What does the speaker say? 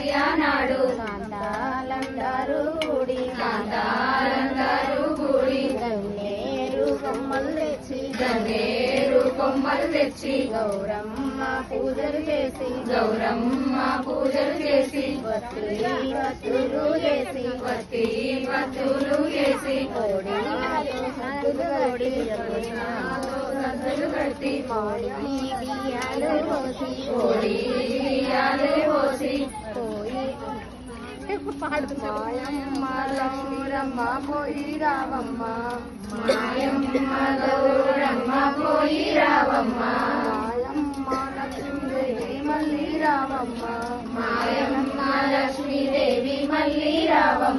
విద్యానాడు కాంతాలందరూ కూడి గన్నేరు కొమ్మలు తెచ్చి గౌరమ్మ పూజలు చేసి వత్తులు చేసి కోడి కట్టి బియ్యాలు పోసి మాయమ్మ గౌరమ్మ పోయి రావమ్మ మాయమ్మ లక్ష్మీదేవి మళ్ళీ రావమ్మ